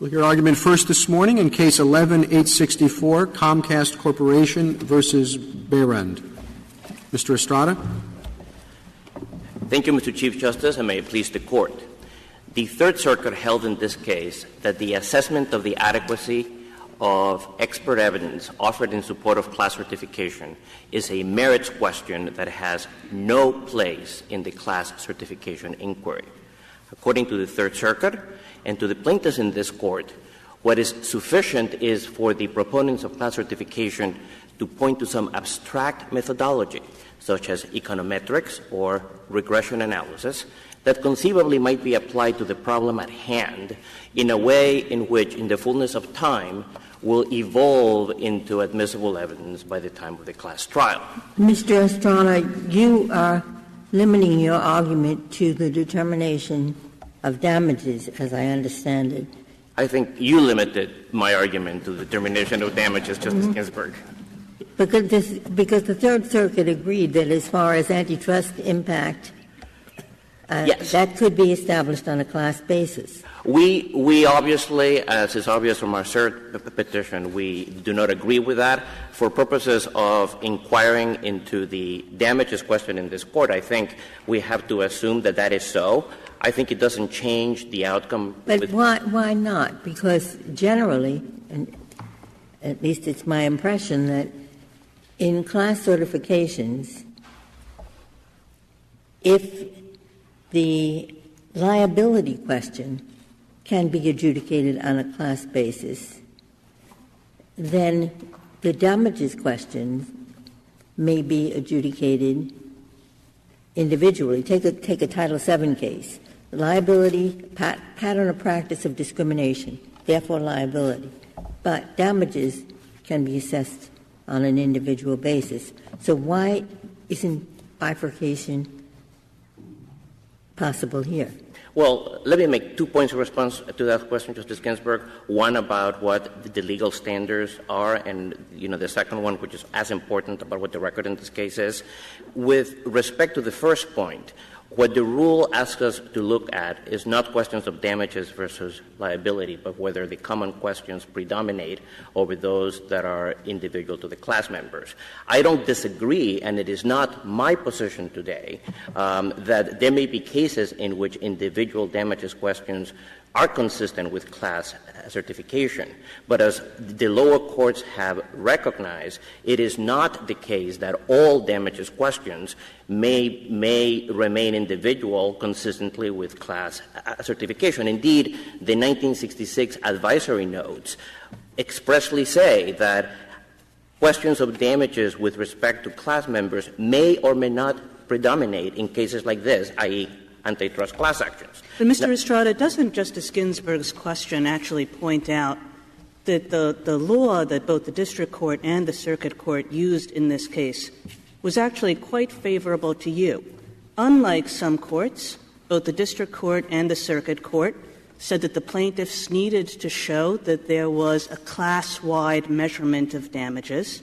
We'll hear argument first this morning in Case 11-864, Comcast Corporation versus Behrend. Mr. Estrada. Thank you, Mr. Chief Justice, and may it please the Court. The Third Circuit held in this case that the assessment of the adequacy of expert evidence offered in support of class certification is a merits question that has no place in the class certification inquiry. According to the Third Circuit and to the plaintiffs in this Court, what is sufficient is for the proponents of class certification to point to some abstract methodology, such as econometrics or regression analysis, that conceivably might be applied to the problem at hand in a way in which, in the fullness of time, will evolve into admissible evidence by the time of the class trial. Mr. Estrada, you are limiting your argument to the determination of damages, as I understand it. I think you limited my argument to the determination of damages, Justice Ginsburg. Because the Third Circuit agreed that as far as antitrust impact, yes, that could be established on a class basis. We obviously, as is obvious from our cert petition, we do not agree with that. For purposes of inquiring into the damages question in this Court, I think we have to assume that that is so. I think it doesn't change the outcome. But why not? Because generally, and at least it's my impression, that in class certifications, if the liability question can be adjudicated on a class basis, then the damages question may be adjudicated individually. Take a Title VII case. Liability, pattern or practice of discrimination, therefore liability. But damages can be assessed on an individual basis. So why isn't bifurcation possible here? Well, let me make 2 points in response to that question, Justice Ginsburg. One about what the legal standards are, and, the second one, which is as important, about what the record in this case is. With respect to the first point, what the rule asks us to look at is not questions of damages versus liability, but whether the common questions predominate over those that are individual to the class members. I don't disagree, and it is not my position today, that there may be cases in which individual damages questions are consistent with class certification. But as the lower courts have recognized, it is not the case that all damages questions may remain individual consistently with class certification. Indeed, the 1966 advisory notes expressly say that questions of damages with respect to class members may or may not predominate in cases like this, i.e., antitrust class actions. But, Mr. Estrada, doesn't Justice Ginsburg's question actually point out that the law that both the district court and the circuit court used in this case was actually quite favorable to you? Unlike some courts, both the district court and the circuit court said that the plaintiffs needed to show that there was a class-wide measurement of damages.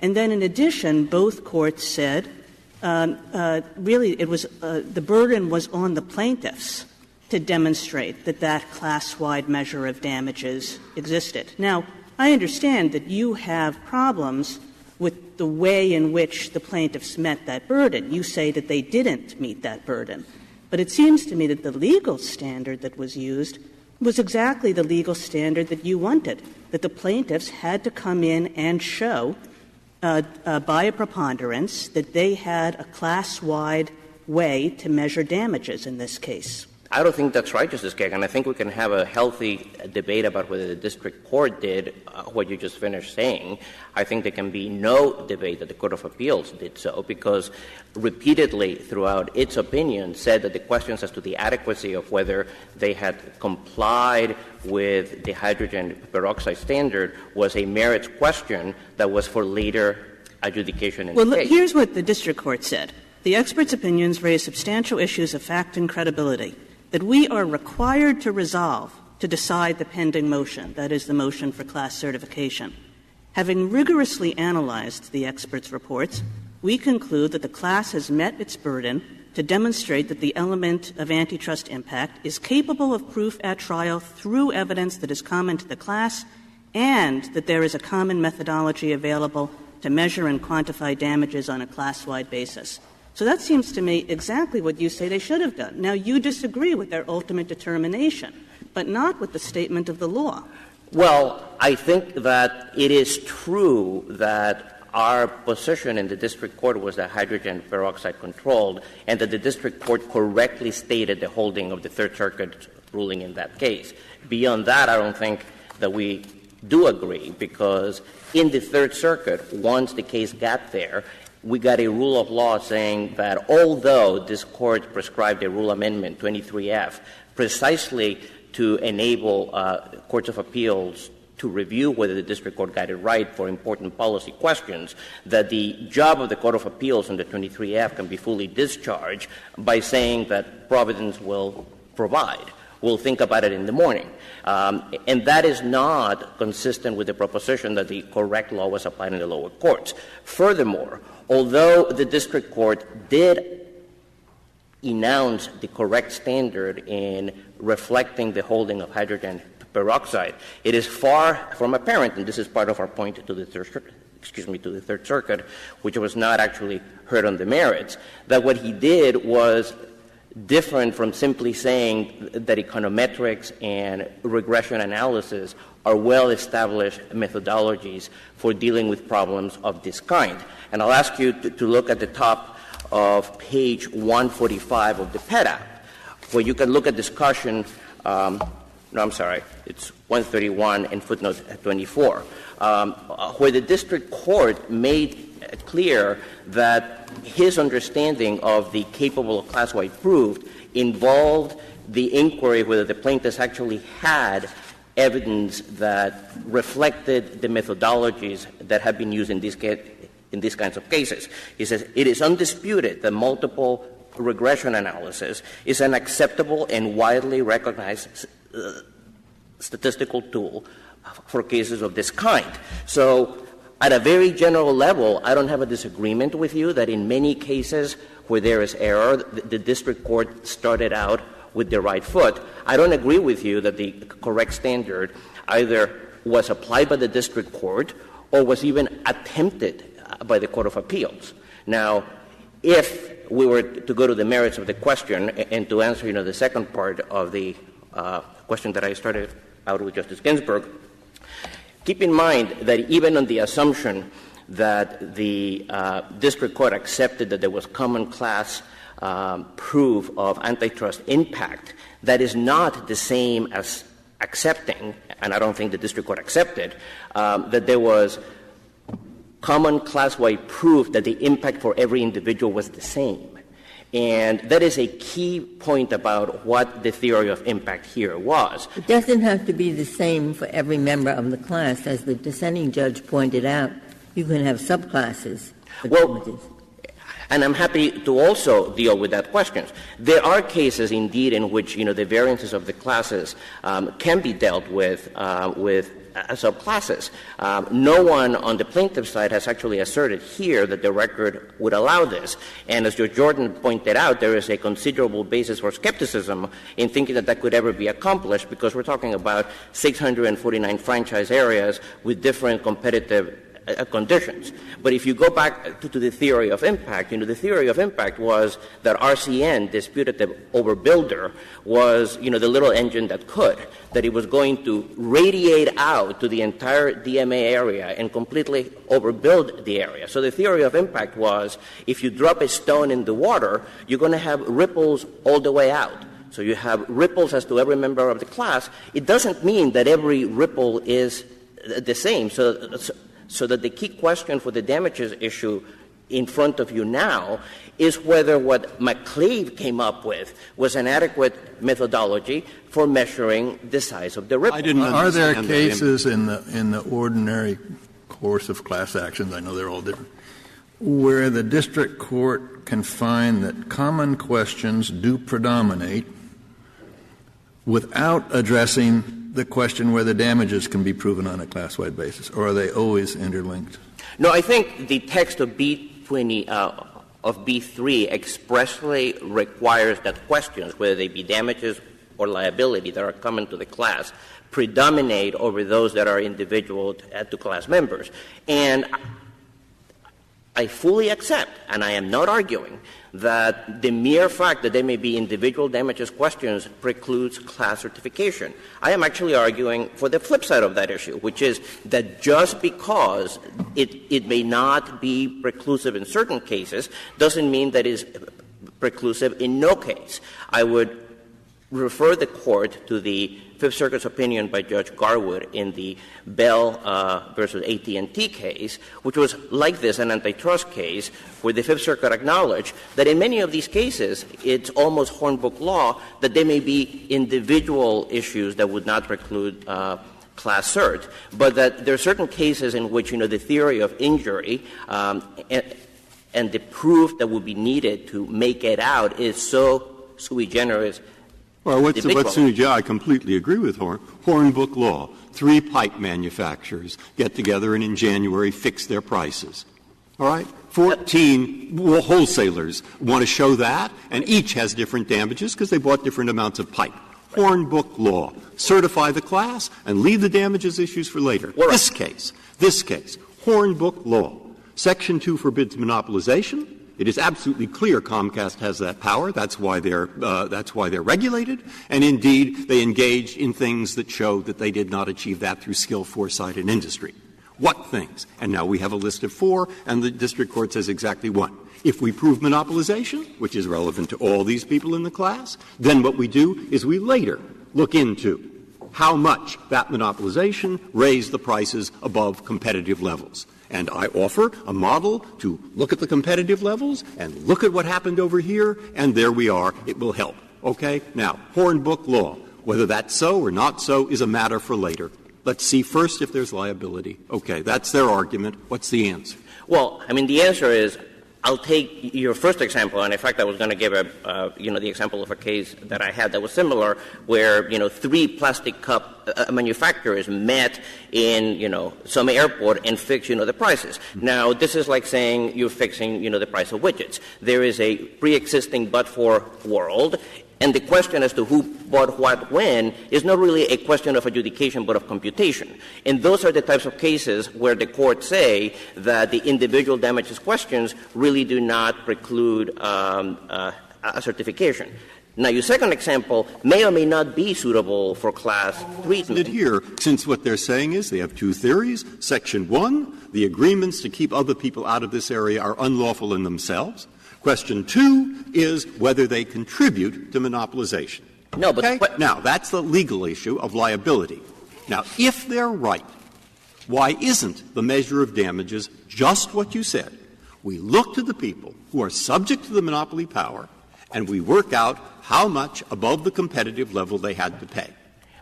And then, in addition, both courts said really it was the burden was on the plaintiffs to demonstrate that that class-wide measure of damages existed. Now, I understand that you have problems with the way in which the plaintiffs met that burden. You say that they didn't meet that burden. But it seems to me that the legal standard that was used was exactly the legal standard that you wanted, that the plaintiffs had to come in and show by a preponderance that they had a class-wide way to measure damages in this case. I don't think that's right, Justice Kagan. I think we can have a healthy debate about whether the district court did what you just finished saying. I think there can be no debate that the Court of Appeals did so, because repeatedly throughout its opinion said that the questions as to the adequacy of whether they had complied with the hydrogen peroxide standard was a merits question that was for later adjudication in the case. Well, here's what the district court said. The experts' opinions raise substantial issues of fact and credibility that we are required to resolve to decide the pending motion, that is, the motion for class certification. Having rigorously analyzed the experts' reports, we conclude that the class has met its burden to demonstrate that the element of antitrust impact is capable of proof at trial through evidence that is common to the class and that there is a common methodology available to measure and quantify damages on a class-wide basis. So that seems to me exactly what you say they should have done. Now, you disagree with their ultimate determination, but not with the statement of the law. Well, I think that it is true that our position in the district court was that hydrogen peroxide controlled, and that the district court correctly stated the holding of the Third Circuit ruling in that case. Beyond that, I don't think that we do agree, because in the Third Circuit, once the case got there, we got a rule of law saying that although this court prescribed a rule amendment 23F precisely to enable courts of appeals to review whether the district court got it right for important policy questions, that the job of the Court of Appeals under 23F can be fully discharged by saying that Providence will provide. We'll think about it in the morning. And that is not consistent with the proposition that the correct law was applied in the lower courts. Furthermore, although the district court did enact the correct standard in reflecting the holding of hydrogen peroxide, it is far from apparent, and this is part of our point to the Third Circuit, which was not actually heard on the merits, that what he did was different from simply saying that econometrics and regression analysis are well-established methodologies for dealing with problems of this kind. And I'll ask you to look at the top of page 145 of the PETA, where you can look at discussion it's 131 and footnote 24, where the district court made clear that his understanding of the capable of class-wide proof involved the inquiry whether the plaintiffs actually had evidence that reflected the methodologies that have been used in these kinds of cases. He says, it is undisputed that multiple regression analysis is an acceptable and widely recognized statistical tool for cases of this kind. So at a very general level, I don't have a disagreement with you that in many cases where there is error, the district court started out with the right foot. I don't agree with you that the correct standard either was applied by the district court or was even attempted by the Court of Appeals. Now, if we were to go to the merits of the question and to answer, the second part of the question that I started out with Justice Ginsburg, keep in mind that even on the assumption that the district court accepted that there was common class proof of antitrust impact, that is not the same as accepting, and I don't think the district court accepted, that there was common class-wide proof that the impact for every individual was the same. And that is a key point about what the theory of impact here was. It doesn't have to be the same for every member of the class. As the dissenting judge pointed out, you can have subclasses. Well, and I'm happy to also deal with that question. There are cases, indeed, in which, the variances of the classes can be dealt with subclasses. No one on the plaintiff's side has actually asserted here that the record would allow this. And as Judge Jordan pointed out, there is a considerable basis for skepticism in thinking that that could ever be accomplished, because we're talking about 649 franchise areas with different competitive conditions. But if you go back to the theory of impact, the theory of impact was that RCN disputed that overbuilder was, the little engine that could, that it was going to radiate out to the entire DMA area and completely overbuild the area. So the theory of impact was if you drop a stone in the water, you're going to have ripples all the way out. So you have ripples as to every member of the class. It doesn't mean that every ripple is the same. So that the key question for the damages issue in front of you now is whether what McClave came up with was an adequate methodology for measuring the size of the ripple. Are there cases in the ordinary course of class actions, I know they're all different, where the district court can find that common questions do predominate without addressing the question whether damages can be proven on a class-wide basis, or are they always interlinked? No, I think the text of B20 of of B3 expressly requires that questions, whether they be damages or liability that are common to the class, predominate over those that are individual to class members. And I fully accept, and I am not arguing, that the mere fact that there may be individual damages questions precludes class certification. I am actually arguing for the flip side of that issue, which is that just because it may not be preclusive in certain cases doesn't mean that it is preclusive in no case. I would refer the Court to the Fifth Circuit's opinion by Judge Garwood in the Bell versus AT&T case, which was like this, an antitrust case, where the Fifth Circuit acknowledged that in many of these cases it's almost Hornbook law that there may be individual issues that would not preclude class cert, but that there are certain cases in which, the theory of injury and the proof that would be needed to make it out is so sui generis. Well, I completely agree with Hornbook law. 3 pipe manufacturers get together and in January fix their prices. All right? 14 wholesalers want to show that, and each has different damages because they bought different amounts of pipe. Hornbook law. Certify the class and leave the damages issues for later. Well, this case, Hornbook law. Section 2 forbids monopolization. It is absolutely clear Comcast has that power. That's why they're regulated. And indeed, they engaged in things that show that they did not achieve that through skill, foresight, and industry. What things? And now we have a list of 4, and the district court says exactly 1. If we prove monopolization, which is relevant to all these people in the class, then what we do is we later look into how much that monopolization raised the prices above competitive levels. And I offer a model to look at the competitive levels and look at what happened over here, and there we are. It will help. Okay? Now, Hornbook law, whether that's so or not so is a matter for later. Let's see first if there's liability. Okay, that's their argument. What's the answer? Well, the answer is I'll take your first example, and in fact I was going to give the example of a case that I had that was similar, where 3 plastic cup manufacturers met in some airport and fixed the prices. Now this is like saying you're fixing the price of widgets. There is a pre-existing but-for world. And the question as to who bought what when is not really a question of adjudication but of computation. And those are the types of cases where the courts say that the individual damages questions really do not preclude a certification. Now, your second example may or may not be suitable for class treatment. Here, since what they're saying is they have 2 theories. Section 1, the agreements to keep other people out of this area are unlawful in themselves. Question 2 is whether they contribute to monopolization. No, but okay? Now, that's the legal issue of liability. Now, if they're right, why isn't the measure of damages just what you said? We look to the people who are subject to the monopoly power, and we work out how much above the competitive level they had to pay.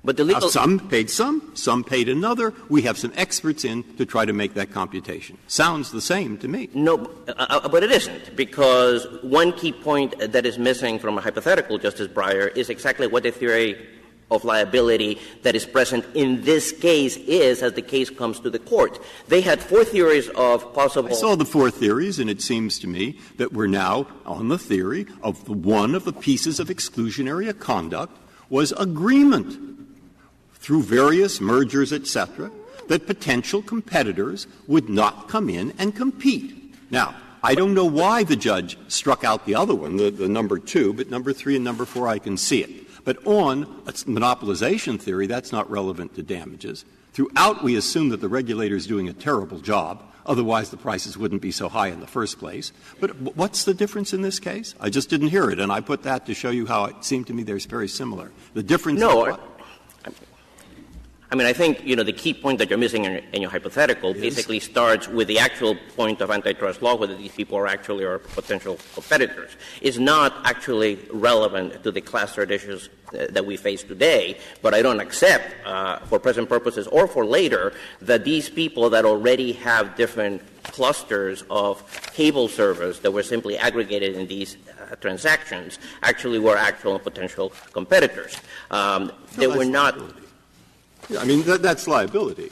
But the legal some paid some paid another. We have some experts in to try to make that computation. Sounds the same to me. No, but it isn't, because one key point that is missing from a hypothetical, Justice Breyer, is exactly what the theory of liability that is present in this case is as the case comes to the court. They had 4 theories of possible. I saw the 4 theories, and it seems to me that we're now on the theory of one of the pieces of exclusionary conduct was agreement through various mergers, etc., that potential competitors would not come in and compete. Now, I don't know why the judge struck out the other one, the number 2, but number 3 and number 4 I can see it. But on a monopolization theory, that's not relevant to damages. Throughout, we assume that the regulator is doing a terrible job. Otherwise, the prices wouldn't be so high in the first place. But what's the difference in this case? I just didn't hear it, and I put that to show you how it seemed to me they're very similar. The difference is what? I think, the key point that you're missing in your hypothetical basically starts with the actual point of antitrust law, whether these people are actually or potential competitors. It's not actually relevant to the class cert issues that we face today, but I don't accept, for present purposes or for later, that these people that already have different clusters of cable servers that were simply aggregated in these transactions actually were actual and potential competitors. They were not. Yeah, that's liability.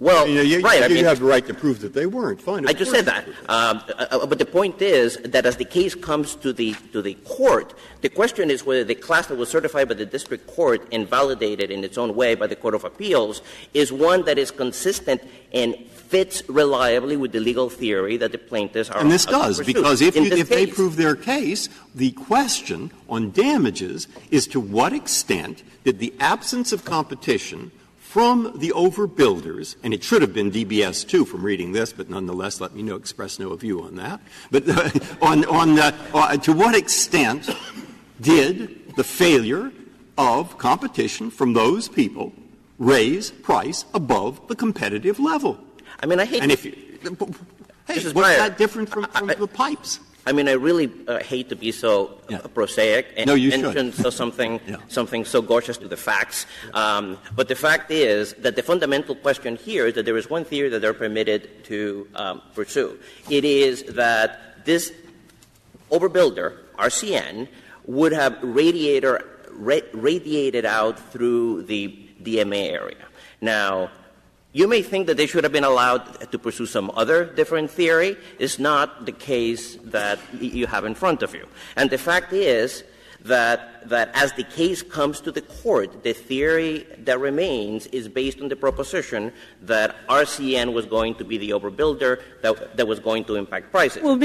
Well, you right. You have the right to prove that they weren't. Fine. I just said that. But the point is that as the case comes to the court, the question is whether the class that was certified by the district court and validated in its own way by the Court of Appeals is one that is consistent and fits reliably with the legal theory that the plaintiffs are. And this does, because if they prove their case, the question on damages is to what extent did the absence of competition from the overbuilders, and it should have been DBS too from reading this, but nonetheless, let me express no view on that. But to what extent did the failure of competition from those people raise price above the competitive level? I mean, I hate. And what's that different from the pipes? I mean, I really hate to be so prosaic and mention something so gorgeous to the facts. But the fact is that the fundamental question here is that there is one theory that they're permitted to pursue. It is that this overbuilder, RCN, would have radiated out through the DMA area. Now, you may think that they should have been allowed to pursue some other different theory. It's not the case that you have in front of you. And the fact is that as the case comes to the court, the theory that remains is based on the proposition that RCN was going to be the overbuilder that was going to impact prices. Well,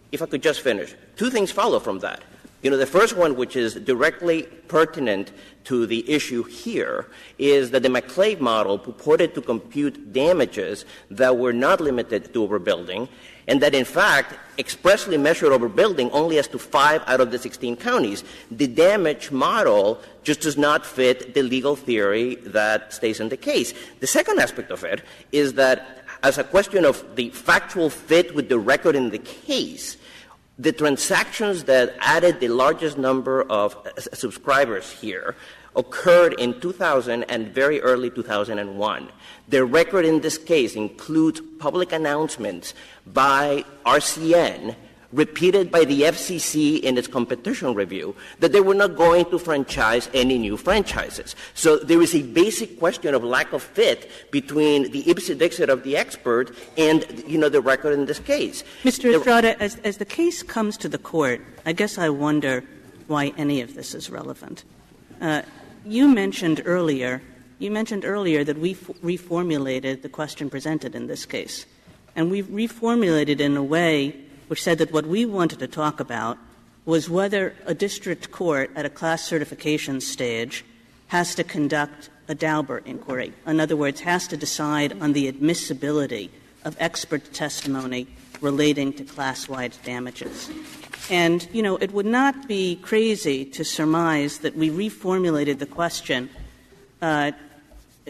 if I could just finish. Two things follow from that. The first one, which is directly pertinent to the issue here, is that the McClave model purported to compute damages that were not limited to overbuilding, and that, in fact, expressly measured overbuilding only as to 5 out of the 16 counties. The damage model just does not fit the legal theory that stays in the case. The second aspect of it is that, as a question of the factual fit with the record in the case, the transactions that added the largest number of subscribers here occurred in 2000 and very early 2001. The record in this case includes public announcements by RCN, repeated by the FCC in its competition review, that they were not going to franchise any new franchises. So there is a basic question of lack of fit between the ipse-dixit of the expert and, the record in this case. Mr. Estrada, as the case comes to the court, I guess I wonder why any of this is relevant. You mentioned earlier that we reformulated the question presented in this case. And we reformulated in a way which said that what we wanted to talk about was whether a district court at a class certification stage has to conduct a Dauber inquiry. In other words, has to decide on the admissibility of expert testimony relating to class-wide damages. And, it would not be crazy to surmise that we reformulated the question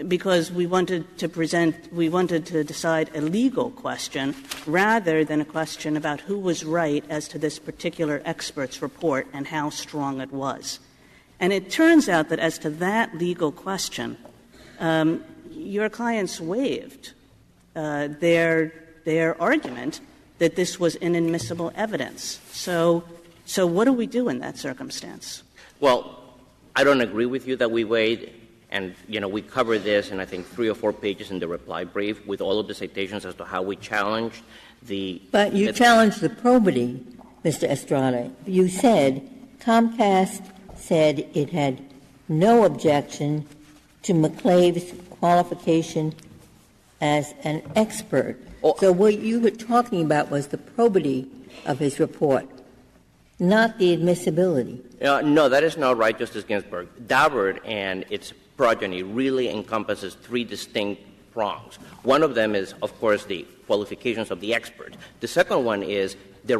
because we wanted to decide a legal question rather than a question about who was right as to this particular expert's report and how strong it was. And it turns out that as to that legal question, your clients waived their argument that this was inadmissible evidence. So what do we do in that circumstance? Well, I don't agree with you that we waived. And, we covered this in, I think, 3 or 4 pages in the reply brief with all of the citations as to how we challenged the... But you challenged the probity, Mr. Estrada. You said Comcast said it had no objection to McClave's qualification as an expert. So what you were talking about was the probity of his report, not the admissibility. No, that is not right, Justice Ginsburg. Daubert and its progeny really encompasses 3 distinct prongs. One of them is, of course, the qualifications of the expert. The second one is the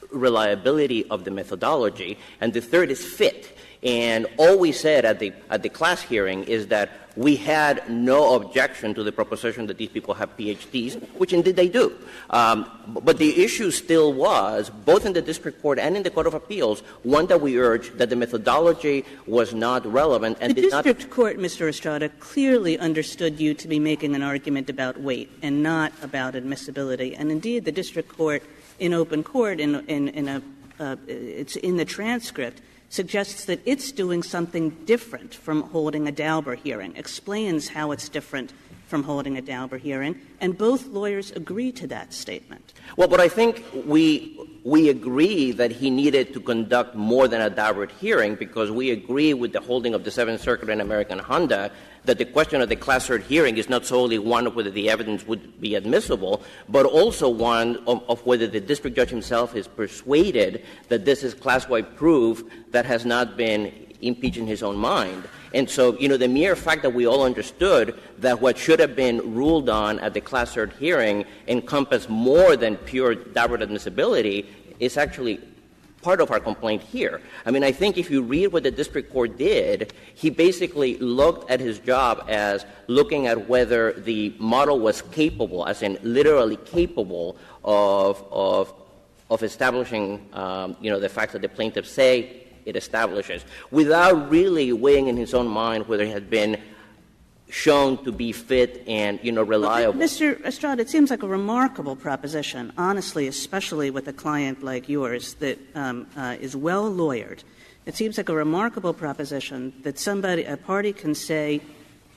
reliability of the methodology. And the third is fit. And all we said at the class hearing is that we had no objection to the proposition that these people have PhDs, which indeed they do. But the issue still was, both in the district court and in the Court of Appeals, one that we urged that the methodology was not relevant and did not... The district court, Mr. Estrada, clearly understood you to be making an argument about weight and not about admissibility. And indeed, the district court in open court, it's in the transcript, suggests that it's doing something different from holding a Dauber hearing, explains how it's different from holding a Dauber hearing, and both lawyers agree to that statement. Well, but I think we agree that he needed to conduct more than a Daubert hearing because we agree with the holding of the Seventh Circuit in American Honda that the question of the class cert hearing is not solely one of whether the evidence would be admissible, but also one of whether the district judge himself is persuaded that this is class-wide proof that has not been impeached in his own mind. And so, the mere fact that we all understood that what should have been ruled on at the class cert hearing encompassed more than pure Daubert admissibility is actually part of our complaint here. I mean, I think if you read what the district court did, he basically looked at his job as looking at whether the model was capable, as in literally capable of establishing, the facts that the plaintiffs say it establishes, without really weighing in his own mind whether it had been shown to be fit and, reliable. But Mr. Estrada, it seems like a remarkable proposition, honestly, especially with a client like yours that is well lawyered. It seems like a remarkable proposition that a party can say,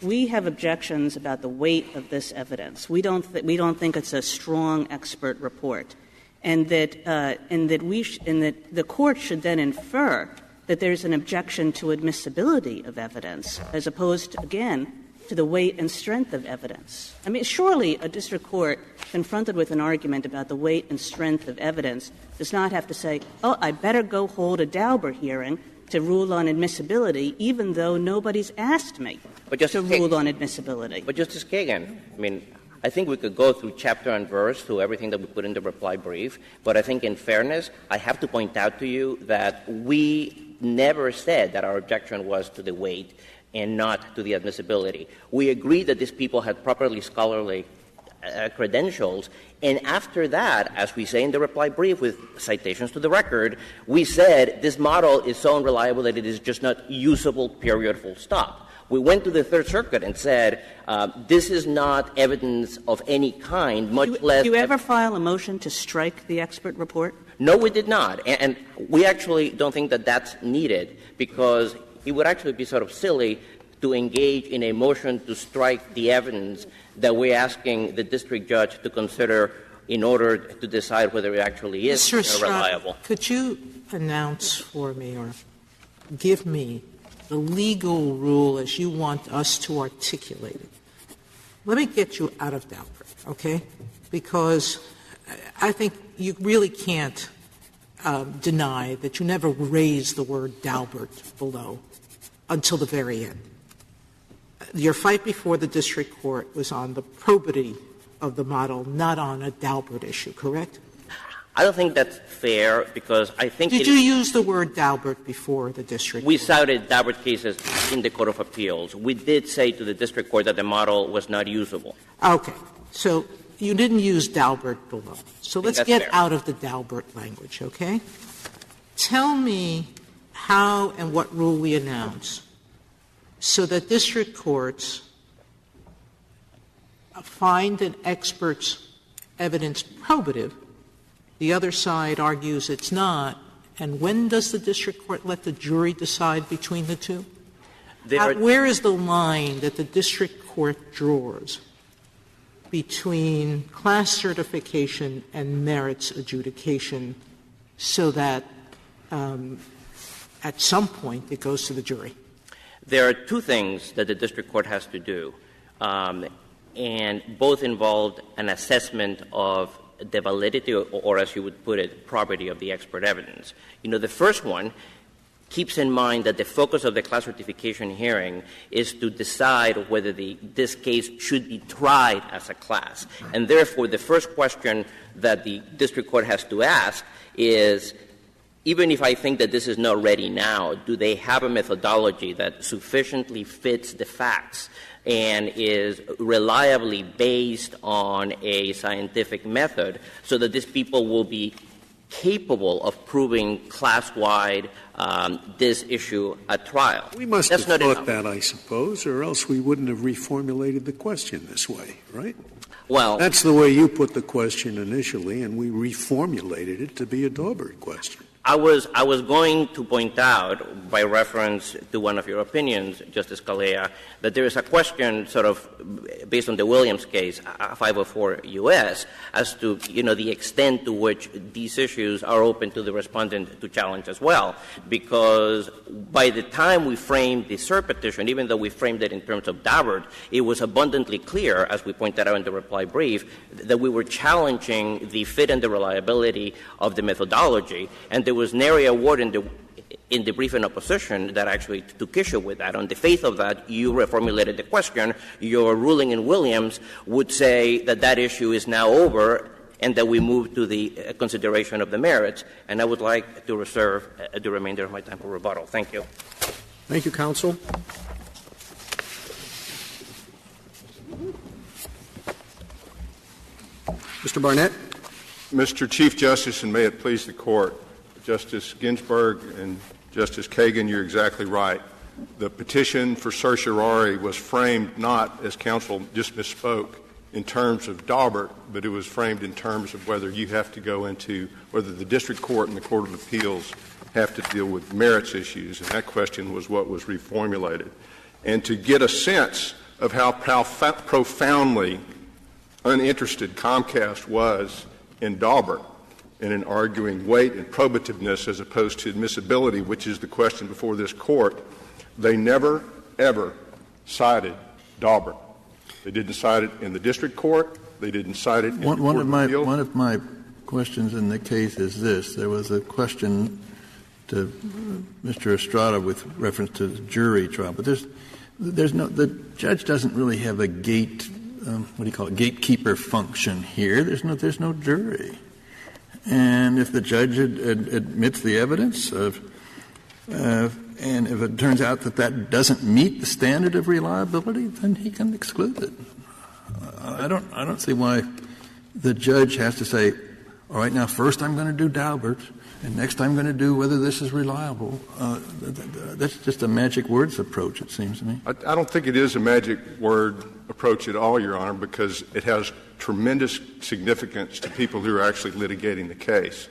we have objections about the weight of this evidence. We don't think it's a strong expert report. And that the court should then infer that there's an objection to admissibility of evidence, as opposed to, again, to the weight and strength of evidence. I mean, surely a district court confronted with an argument about the weight and strength of evidence does not have to say, I better go hold a Dauber hearing to rule on admissibility, even though nobody's asked me to rule on admissibility. But Justice Kagan, I think we could go through chapter and verse through everything that we put in the reply brief, but I think in fairness, I have to point out to you that we never said that our objection was to the weight and not to the admissibility. We agreed that these people had properly scholarly credentials, and after that, as we say in the reply brief with citations to the record, we said this model is so unreliable that it is just not usable, period, full stop. We went to the Third Circuit and said, this is not evidence of any kind, much less... Do you ever file a motion to strike the expert report? No, we did not. And we actually don't think that that's needed, because it would actually be sort of silly to engage in a motion to strike the evidence that we're asking the district judge to consider in order to decide whether it actually is reliable. Could you announce for me or give me the legal rule as you want us to articulate it? Let me get you out of Daubert, okay? Because I think you really can't deny that you never raised the word Daubert below until the very end. Your fight before the district court was on the probity of the model, not on a Daubert issue, correct? I don't think that's fair, because I think... Did you use the word Daubert before the district court? We cited Daubert cases in the Court of Appeals. We did say to the district court that the model was not usable. Okay. So you didn't use Daubert below. So let's get fair. out of the Daubert language, okay? Tell me how and what rule we announce so that district courts find an expert's evidence probative. The other side argues it's not. And when does the district court let the jury decide between the two? Where is the line that the district court draws between class certification and merits adjudication so that at some point it goes to the jury? There are two things that the district court has to do, and both involved an assessment of the validity or, as you would put it, property of the expert evidence. The first one keeps in mind that the focus of the class certification hearing is to decide whether this case should be tried as a class. And therefore, the first question that the district court has to ask is, even if I think that this is not ready now, do they have a methodology that sufficiently fits the facts and is reliably based on a scientific method so that these people will be capable of proving class-wide this issue at trial? We must have thought that, I suppose, or else we wouldn't have reformulated the question this way, right? Well, that's the way you put the question initially, and we reformulated it to be a Daubert question. I was going to point out, by reference to one of your opinions, Justice Scalia, that there is a question sort of based on the Williams case, 504 U.S., as to, the extent to which these issues are open to the respondent to challenge as well. Because by the time we framed the cert petition, even though we framed it in terms of Daubert, it was abundantly clear, as we pointed out in the reply brief, that we were challenging the fit and the reliability of the methodology. And there was nary a word in the brief in opposition that actually took issue with that. On the faith of that, you reformulated the question. Your ruling in Williams would say that that issue is now over and that we move to the consideration of the merits. And I would like to reserve the remainder of my time for rebuttal. Thank you. Thank you, counsel. Mr. Barnett. Mr. Chief Justice, and may it please the Court, Justice Ginsburg and Justice Kagan, you're exactly right. The petition for certiorari was framed not, as counsel just misspoke, in terms of Daubert, but it was framed in terms of whether you have to go into whether the district court and the Court of Appeals have to deal with merits issues, and that question was what was reformulated. And to get a sense of how profoundly uninterested Comcast was in Daubert and in arguing weight and probativeness as opposed to admissibility, which is the question before this Court, they never, ever cited Daubert. They didn't cite it in the district court. They didn't cite it in the Court of Appeals. One of my questions in the case is this. There was a question to Mr. Estrada with reference to the jury trial, but the judge doesn't really have a gatekeeper function here. There's no jury. And if the judge admits the evidence and if it turns out that doesn't meet the standard of reliability, then he can exclude it. I don't see why the judge has to say, all right, now first I'm going to do Daubert, and next I'm going to do whether this is reliable. That's just a magic words approach, it seems to me. I don't think it is a magic word approach at all, Your Honor, because it has tremendous significance to people who are actually litigating the case.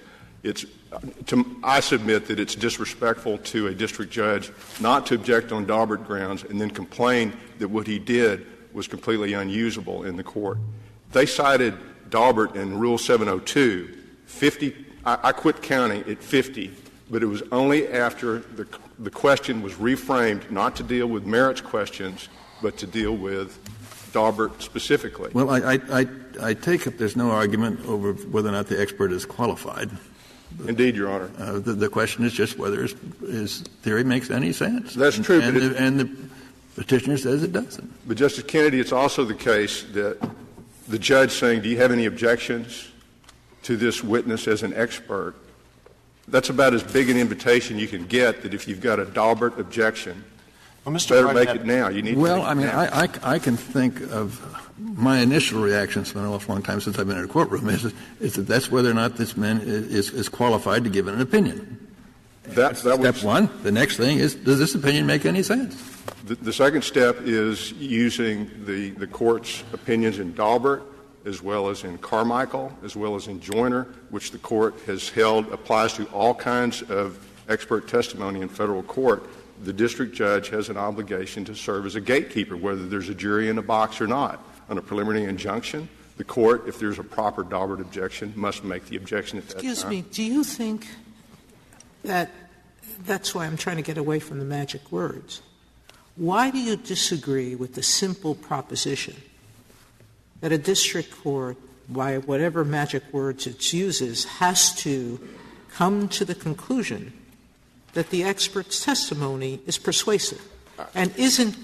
I submit that it's disrespectful to a district judge not to object on Daubert grounds and then complain that what he did was completely unusable in the court. They cited Daubert in Rule 702, 50. I quit counting at 50, but it was only after the question was reframed not to deal with merits questions, but to deal with Daubert specifically. Well, I take it there's no argument over whether or not the expert is qualified. Indeed, Your Honor. The question is just whether his theory makes any sense. That's true. And the petitioner says it doesn't. But, Justice Kennedy, it's also the case that the judge saying, do you have any objections to this witness as an expert? That's about as big an invitation you can get, that if you've got a Daubert objection, better make it now. You need well, to I mean, I can think of my initial reaction, it's been an awful long time since I've been in a courtroom, is that that's whether or not this man is qualified to give an opinion. That's step one. The next thing is, does this opinion make any sense? The second step is using the Court's opinions in Daubert, as well as in Carmichael, as well as in Joyner, which the Court has held applies to all kinds of expert testimony in federal court. The district judge has an obligation to serve as a gatekeeper, whether there's a jury in the box or not. On a preliminary injunction, the Court, if there's a proper Daubert objection, must make the objection at that time. Excuse me, do you think that's why I'm trying to get away from the magic words. Why do you disagree with the simple proposition that a district court, by whatever magic words it uses, has to come to the conclusion that the expert's testimony is persuasive? And isn't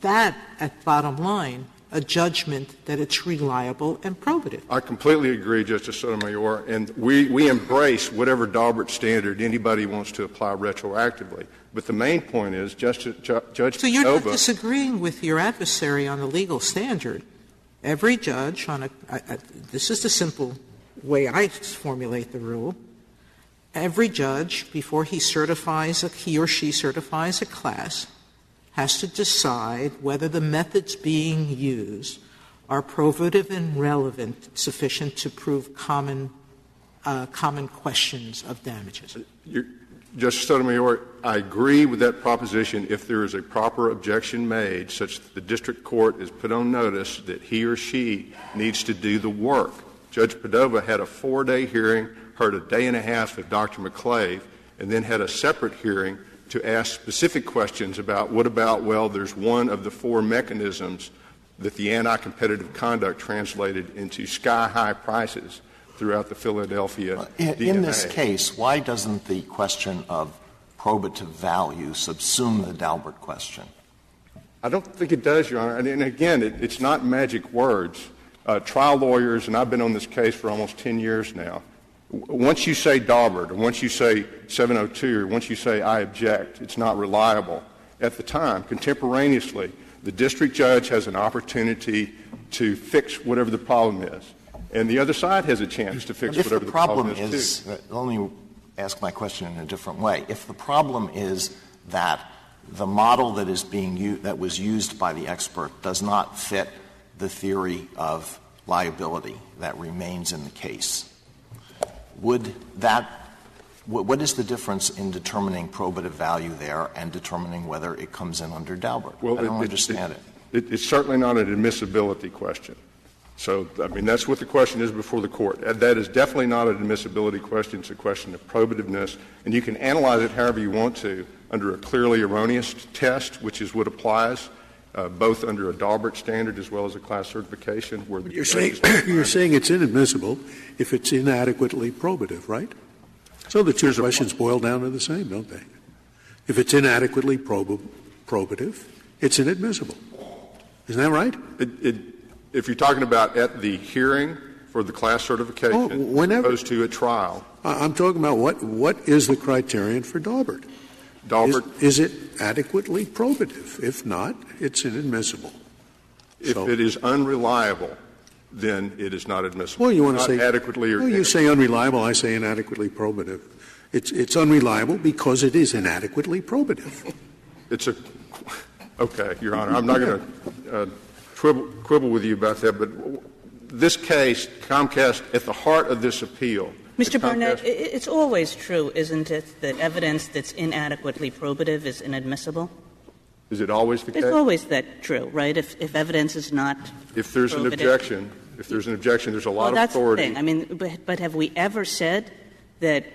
that, at bottom line, a judgment that it's reliable and probative? I completely agree, Justice Sotomayor, and we embrace whatever Daubert standard anybody wants to apply retroactively. But the main point is, Judge So you're not disagreeing with your adversary on the legal standard. Every judge on this is the simple way I formulate the rule. Every judge, before he or she certifies a class, has to decide whether the methods being used are probative and relevant, sufficient to prove common common questions of damages. Justice Sotomayor, I agree with that proposition if there is a proper objection made such that the district court is put on notice that he or she needs to do the work. Judge Padova had a 4-day hearing, heard a day and a half of Dr. McClave, and then had a separate hearing to ask specific questions about there's one of the 4 mechanisms that the anti-competitive conduct translated into sky-high prices throughout the Philadelphia DMA. In this case, why doesn't the question of probative value subsume the Daubert question? I don't think it does, Your Honor. And again, it's not magic words. Trial lawyers, and I've been on this case for almost 10 years now, once you say Daubert, or once you say 702, or once you say I object, it's not reliable. At the time, contemporaneously, the district judge has an opportunity to fix whatever the problem is. And the other side has a chance to fix whatever the problem is, too. Let me ask my question in a different way. If the problem is that the model that that was used by the expert does not fit the theory of liability that remains in the case, what is the difference in determining probative value there and determining whether it comes in under Daubert? Well, I don't understand it. It's certainly not an admissibility question. So, I mean, that's what the question is before the court. That is definitely not an admissibility question. It's a question of probativeness. And you can analyze it however you want to under a clearly erroneous test, which is what applies both under a Daubert standard as well as a class certification. Where the you're saying it's inadmissible if it's inadequately probative, right? So the two questions boil down to the same, don't they? If it's inadequately probative, it's inadmissible. Isn't that right? If you're talking about at the hearing for the class certification opposed to a trial. I'm talking about what is the criterion for Daubert? Is it adequately probative? If not, it's inadmissible. If it is unreliable, then it is not admissible. Well, you want to say adequately, or you say unreliable, I say inadequately probative. It's unreliable because it is inadequately probative. Okay, Your Honor. I'm not going to quibble with you about that, but this case, Comcast, at the heart of this appeal. Mr. Barnett, it's always true, isn't it, that evidence that's inadequately probative is inadmissible? Is it always the case? It's always that true, right? If evidence is not If there's probative. an objection, there's a lot of that's authority. The thing. I mean, but have we ever said that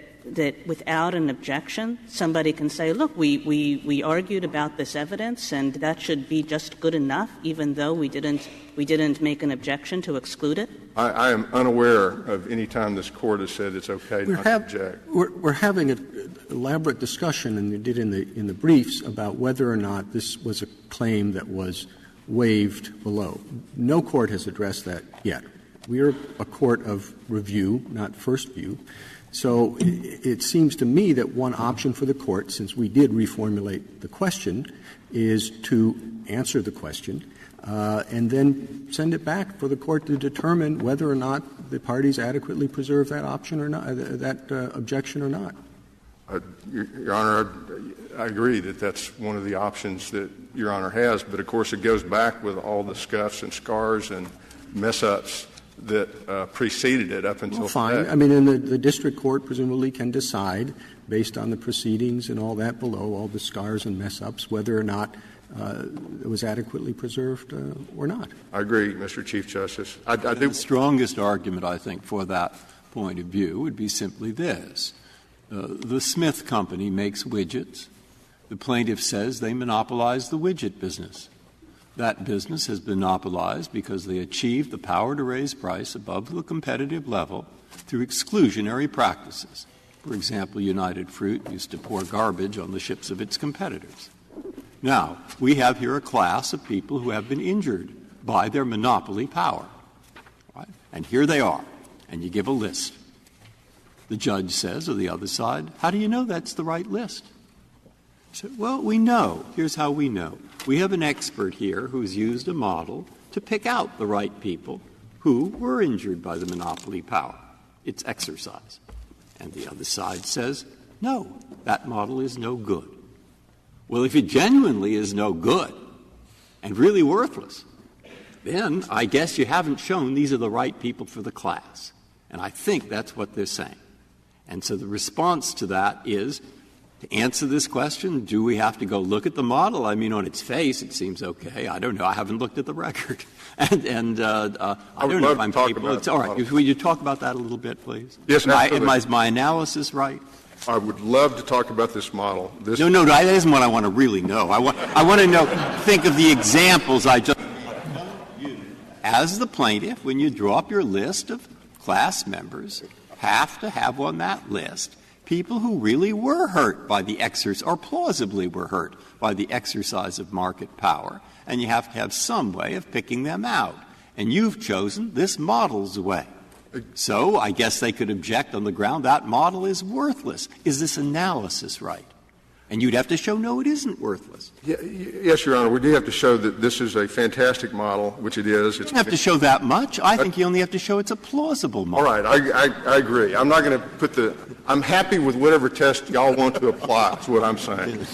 without an objection, somebody can say, look, we argued about this evidence and that should be just good enough, even though we didn't make an objection to exclude it? I am unaware of any time this Court has said it's okay not to object. We're having an elaborate discussion, and you did in the briefs, about whether or not this was a claim that was waived below. No court has addressed that yet. We are a court of review, not first view. So it seems to me that one option for the Court, since we did reformulate the question, is to answer the question and then send it back for the Court to determine whether or not the parties adequately preserve that option or not, that objection or not. Your Honor, I agree that that's one of the options that Your Honor has, but of course it goes back with all the scuffs and scars and mess-ups that preceded it up until fine. today. I mean, and the district court presumably can decide, based on the proceedings and all that below, all the scars and mess-ups, whether or not it was adequately preserved or not. I agree, Mr. Chief Justice. I do. The strongest argument, I think, for that point of view would be simply this. The Smith Company makes widgets. The plaintiff says they monopolize the widget business. That business has been monopolized because they achieved the power to raise price above the competitive level through exclusionary practices. For example, United Fruit used to pour garbage on the ships of its competitors. Now, we have here a class of people who have been injured by their monopoly power. Right? And here they are. And you give a list. The judge says, or the other side, how do you know that's the right list? So, well, we know. Here's how we know. We have an expert here who's used a model to pick out the right people who were injured by the monopoly power. It's exercise. And the other side says, no, that model is no good. Well, if it genuinely is no good and really worthless, then I guess you haven't shown these are the right people for the class. And I think that's what they're saying. And so the response to that is, to answer this question, do we have to go look at the model? I mean, on its face, it seems okay. I don't know. I haven't looked at the record. I don't know if I'm capable. It's all right. Will you talk about that a little bit, please? Yes, absolutely. Is my analysis right? I would love to talk about this model. No, that isn't what I want to really know. I want to know, think of the examples I just as the plaintiff, when you draw up your list of class members, have to have on that list people who really were hurt by the exercise, or plausibly were hurt by the exercise of market power, and you have to have some way of picking them out. And you've chosen this model's way. So I guess they could object on the ground that model is worthless. Is this analysis right? And you'd have to show, no, it isn't worthless. Yes, Your Honor, we do have to show that this is a fantastic model, which it is. You don't have to show that much. I think you only have to show it's a plausible model. All right, I agree. I'm not going to put I'm happy with whatever test y'all want to apply, is what I'm saying.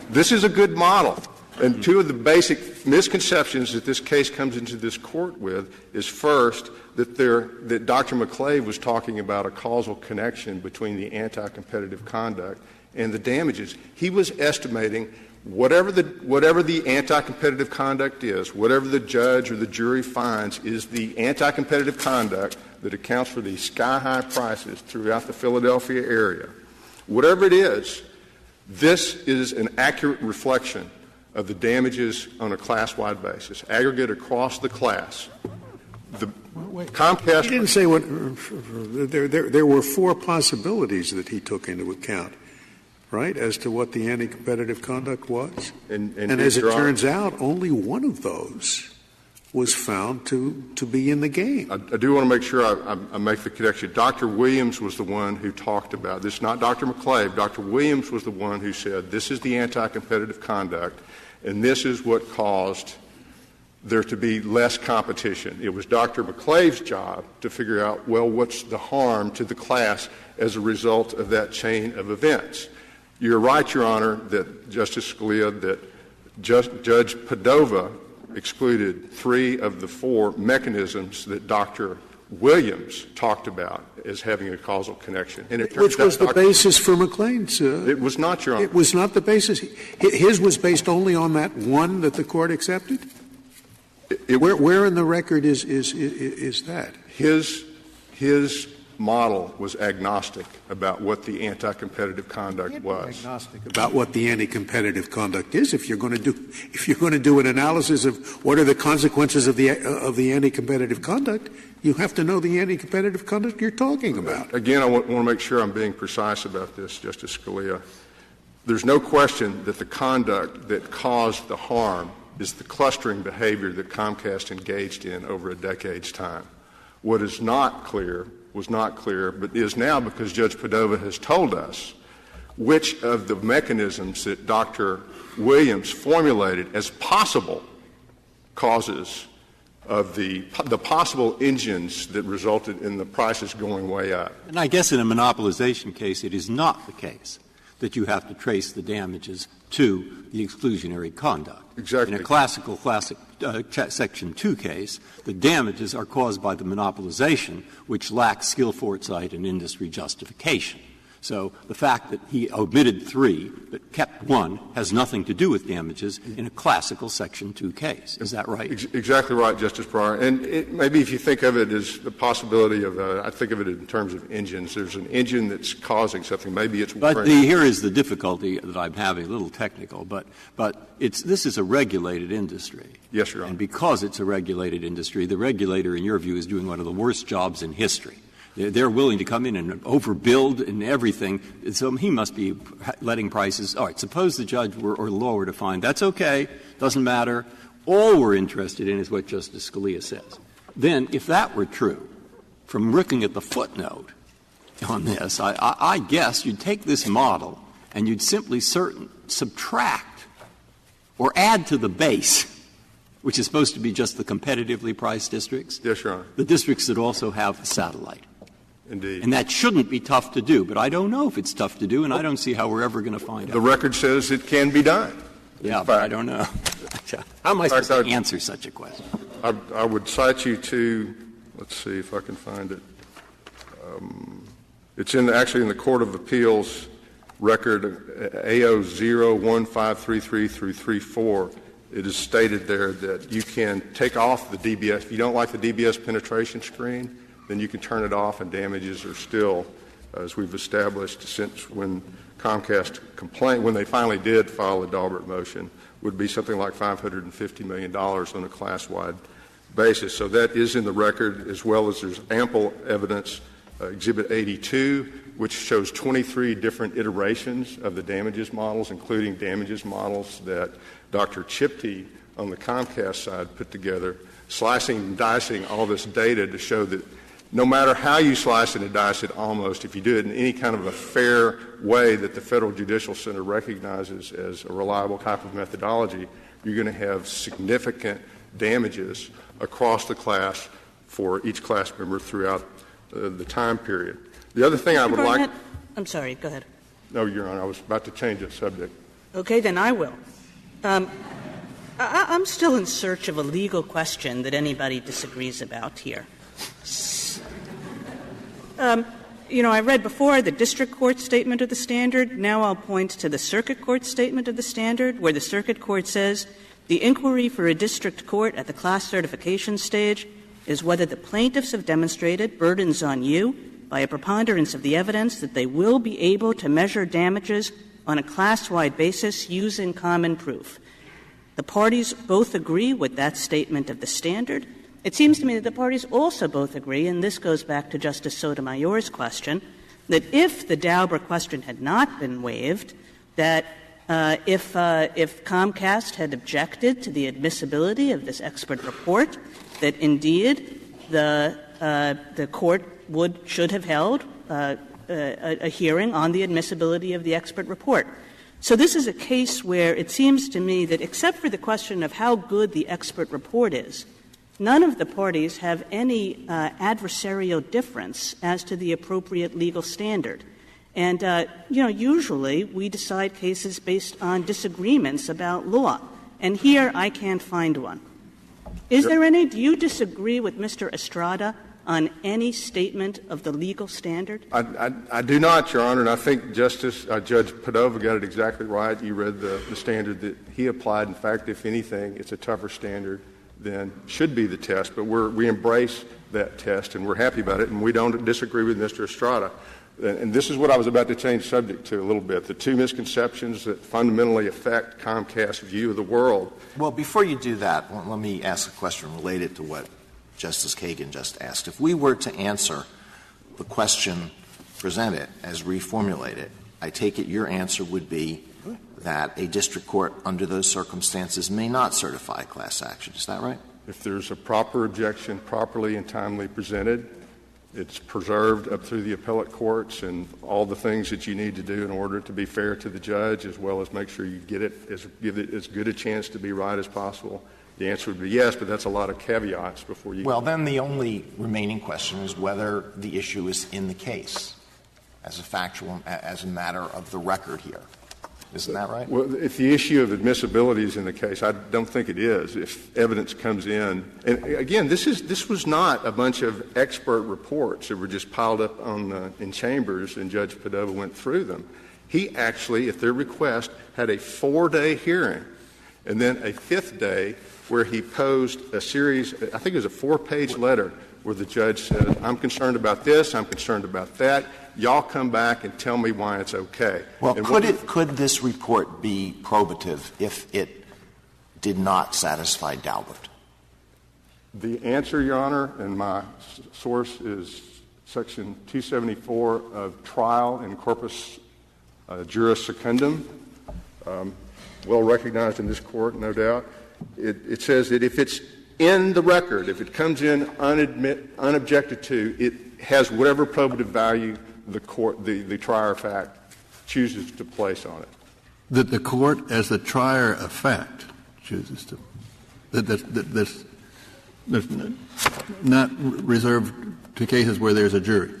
This is a good model. And two of the basic misconceptions that this case comes into this court with is, first, that Dr. McClave was talking about a causal connection between the anti-competitive conduct and the damages. He was estimating whatever the anti-competitive conduct is, whatever the judge or the jury finds is the anti-competitive conduct that accounts for these sky-high prices throughout the Philadelphia area. Whatever it is, this is an accurate reflection of the damages on a class-wide basis, aggregate across the class. The Comcast. He didn't say what there were four possibilities that he took into account, right, as to what the anti-competitive conduct was. And as it turns out, only one of those was found to be in the game. I do want to make sure I make the connection. Dr. Williams was the one who talked about this, not Dr. McClave. Dr. Williams was the one who said this is the anti-competitive conduct, and this is what caused there to be less competition. It was Dr. McClave's job to figure out, well, what's the harm to the class as a result of that chain of events. You're right, Your Honor, that Justice Scalia, that Judge Padova excluded 3 of the 4 mechanisms that Dr. Williams talked about as having a causal connection. And it which was the basis for McLean's. It was not, Your Honor. It was not the basis. His was based only on that one that the court accepted? Where in the record is that? His model was agnostic about what the anti-competitive conduct was. Agnostic about what the anti-competitive conduct is. If you're going to do an analysis of what are the consequences of the anti-competitive conduct, you have to know the anti-competitive conduct you're talking about. Again, I want to make sure I'm being precise about this, Justice Scalia. There's no question that the conduct that caused the harm is the clustering behavior that Comcast engaged in over a decade's time. What is not clear, was not clear, but is now because Judge Padova has told us which of the mechanisms that Dr. Williams formulated as possible causes of the possible engines that resulted in the prices going way up. And I guess in a monopolization case, it is not the case that you have to trace the damages to the exclusionary conduct. Exactly. In a classic Section 2 case, the damages are caused by the monopolization, which lacks skill, foresight, and industry justification. So the fact that he omitted 3 but kept 1 has nothing to do with damages in a classical Section 2 case. Is that right? Exactly right, Justice Breyer. And maybe if you think of it as the possibility of I think of it in terms of engines. There's an engine that's causing something. Maybe it's But here is the difficulty that I'm having, a little technical, but this is a regulated industry. Yes, Your Honor. And because it's a regulated industry, the regulator, in your view, is doing one of the worst jobs in history. They're willing to come in and overbuild and everything. So he must be letting prices. All right, suppose the judge or lower to find that's okay, doesn't matter. All we're interested in is what Justice Scalia says. Then, if that were true, from looking at the footnote on this, I guess you'd take this model and you'd simply subtract or add to the base, which is supposed to be just the competitively priced districts. Yes, Your Honor. The districts that also have satellite. Indeed. And that shouldn't be tough to do, but I don't know if it's tough to do, and I don't see how we're ever going to find out. The record says it can be done. Yeah, but I don't know. How am I supposed to answer such a question? I would cite you to, let's see if I can find it. It's actually in the Court of Appeals record AO01533 through 34. It is stated there that you can take off the DBS. If you don't like the DBS penetration screen, then you can turn it off, and damages are still, as we've established since when Comcast complained, when they finally did file a Daubert motion, would be something like $550 million on a class-wide basis. So that is in the record, as well as there's ample evidence, Exhibit 82, which shows 23 different iterations of the damages models, including damages models that Dr. Chipty on the Comcast side put together, slicing and dicing all this data to show that no matter how you slice it and dice it, almost, if you do it in any kind of a fair way that the Federal Judicial Center recognizes as a reliable type of methodology, you're going to have significant damages across the class for each class member throughout the time period. The other thing I would like — I'm sorry, go ahead. No, Your Honor, I was about to change the subject. Okay, then I will. I'm still in search of a legal question that anybody disagrees about here. I read before the district court statement of the standard. Now I'll point to the circuit court statement of the standard, where the circuit court says the inquiry for a district court at the class certification stage is whether the plaintiffs have demonstrated burdens on you by a preponderance of the evidence that they will be able to measure damages on a class-wide basis using common proof. The parties both agree with that statement of the standard. It seems to me that the parties also both agree, and this goes back to Justice Sotomayor's question, that if the Daubert question had not been waived, that if Comcast had objected to the admissibility of this expert report, that indeed the court should have held a hearing on the admissibility of the expert report. So this is a case where it seems to me that except for the question of how good the expert report is, none of the parties have any adversarial difference as to the appropriate legal standard. And, usually we decide cases based on disagreements about law. And here I can't find one. Is there any? Do you disagree with Mr. Estrada on any statement of the legal standard? I do not, Your Honor, and I think Judge Padova got it exactly right. You read the standard that he applied. In fact, if anything, it's a tougher standard than should be the test, but we embrace that test, and we're happy about it, and we don't disagree with Mr. Estrada. And this is what I was about to change subject to a little bit, the two misconceptions that fundamentally affect Comcast's view of the world. Well, before you do that, let me ask a question related to what Justice Kagan just asked. If we were to answer the question presented as reformulated, I take it your answer would be that a district court under those circumstances may not certify a class action. Is that right? If there's a proper objection, properly and timely presented, it's preserved up through the appellate courts and all the things that you need to do in order to be fair to the judge, as well as make sure you give it as good a chance to be right as possible. The answer would be yes, but that's a lot of caveats before you. Well, then the only remaining question is whether the issue is in the case as a matter of the record here. Isn't that right? Well, if the issue of admissibility is in the case, I don't think it is. If evidence comes in, and again, this was not a bunch of expert reports that were just piled up in chambers, and Judge Padova went through them. He actually, at their request, had a 4-day hearing, and then a 5th day where he posed a series. I think it was a 4-page letter where the judge said, "I'm concerned about this. I'm concerned about that. Y'all come back and tell me why it's okay." Well, could this report be probative if it did not satisfy Daubert? The answer, Your Honor, and my source is Section 274 of Trial in Corpus Juris Secundum, well recognized in this court, no doubt. It says that if it's in the record, if it comes in unobjected to, it has whatever probative value the trier of fact chooses to place on it. That the court, as the trier of fact, chooses to. That's not reserved to cases where there's a jury.